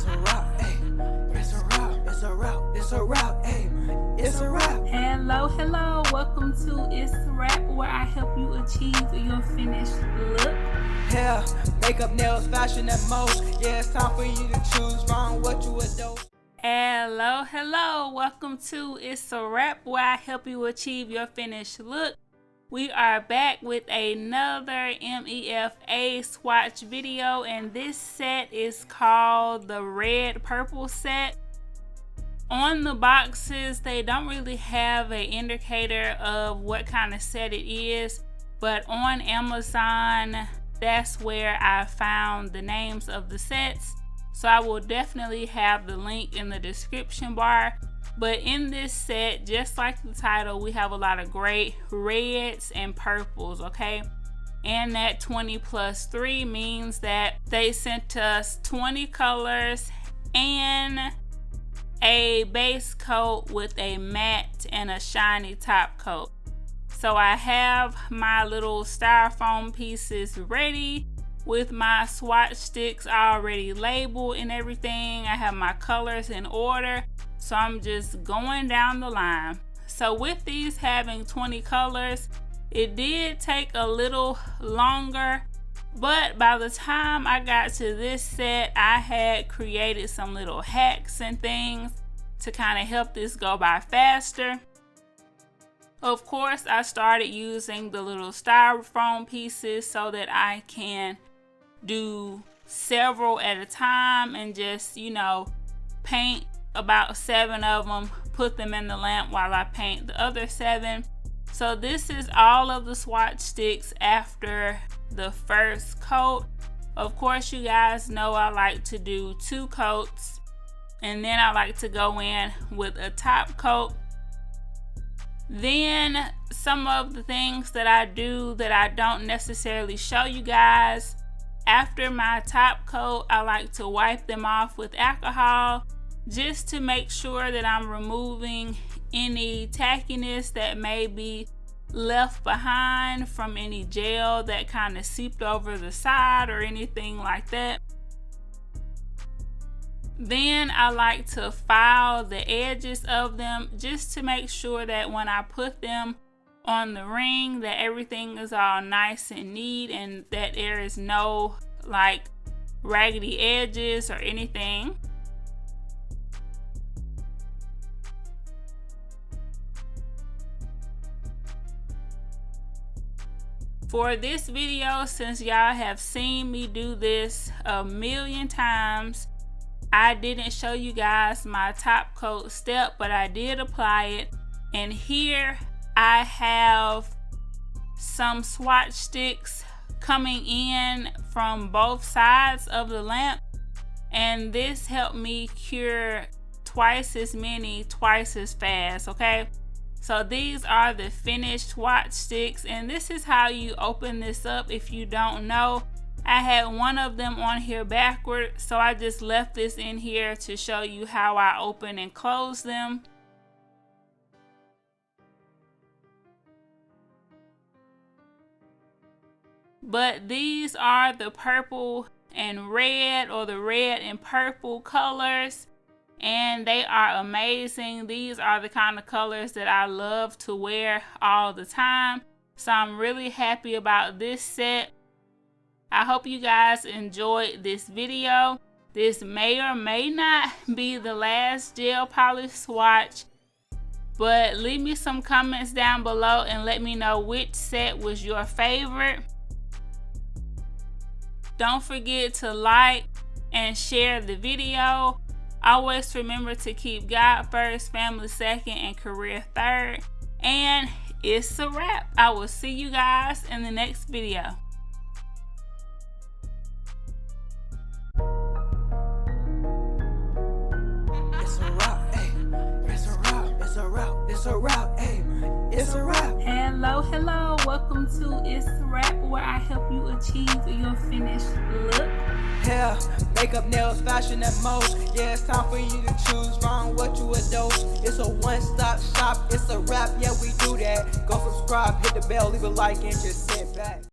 It's a wrap, ayy. It's a wrap, it's a wrap, it's a wrap, ayy. It's a wrap. Hello, welcome to Itz Sirap, where I help you achieve your finished look. Hair, makeup, nails, fashion at most. Yeah, it's time for you to choose from what you adore. Hello, welcome to Itz Sirap, where I help you achieve your finished look. We are back with another MEFA swatch video, and this set is called the red purple set. On the boxes, they don't really have an indicator of what kind of set it is, but on Amazon, that's where I found the names of the sets. So I will definitely have the link in the description bar. But in this set, just like the title, we have a lot of great reds and purples, okay? And that 20+3 means that they sent us 20 colors and a base coat with a matte and a shiny top coat. So I have my little styrofoam pieces ready with my swatch sticks already labeled and everything. I have my colors in order. So I'm just going down the line. So with these having 20 colors, it did take a little longer, but by the time I got to this set, I had created some little hacks and things to kind of help this go by faster. Of course, I started using the little styrofoam pieces so that I can do several at a time and just, you know, paint about 7 of them, put them in the lamp while I paint the other 7. So this is all of the swatch sticks after the first coat. Of course, you guys know I like to do 2 coats, and then I like to go in with a top coat. Then some of the things that I do that I don't necessarily show you guys, after my top coat, I like to wipe them off with alcohol, just to make sure that I'm removing any tackiness that may be left behind from any gel that kind of seeped over the side or anything like that. Then I like to file the edges of them just to make sure that when I put them on the ring that everything is all nice and neat and that there is no like raggedy edges or anything. For this video, since y'all have seen me do this a million times, I didn't show you guys my top coat step, but I did apply it. And here I have some swatch sticks coming in from both sides of the lamp. And this helped me cure twice as many, twice as fast, okay? So these are the finished swatch sticks, and this is how you open this up if you don't know. I had one of them on here backward, so I just left this in here to show you how I open and close them. But these are the purple and red, or the red and purple colors. And they are amazing. These are the kind of colors that I love to wear all the time. So I'm really happy about this set. I hope you guys enjoyed this video. This may or may not be the last gel polish swatch, but leave me some comments down below and let me know which set was your favorite. Don't forget to like and share the video. Always remember to keep God first, family second, and career third. And it's a wrap. I will see you guys in the next video. It's a wrap, ayy. It's a wrap, it's a wrap, it's a wrap, ayy. It's a wrap. Hello, welcome to Itz Sirap, where I help you achieve your finished look. Hair, makeup, nails, fashion at most. Yeah, it's time for you to choose from what you adore. It's a one-stop shop, it's a wrap, yeah, we do that. Go subscribe, hit the bell, leave a like, and just sit back.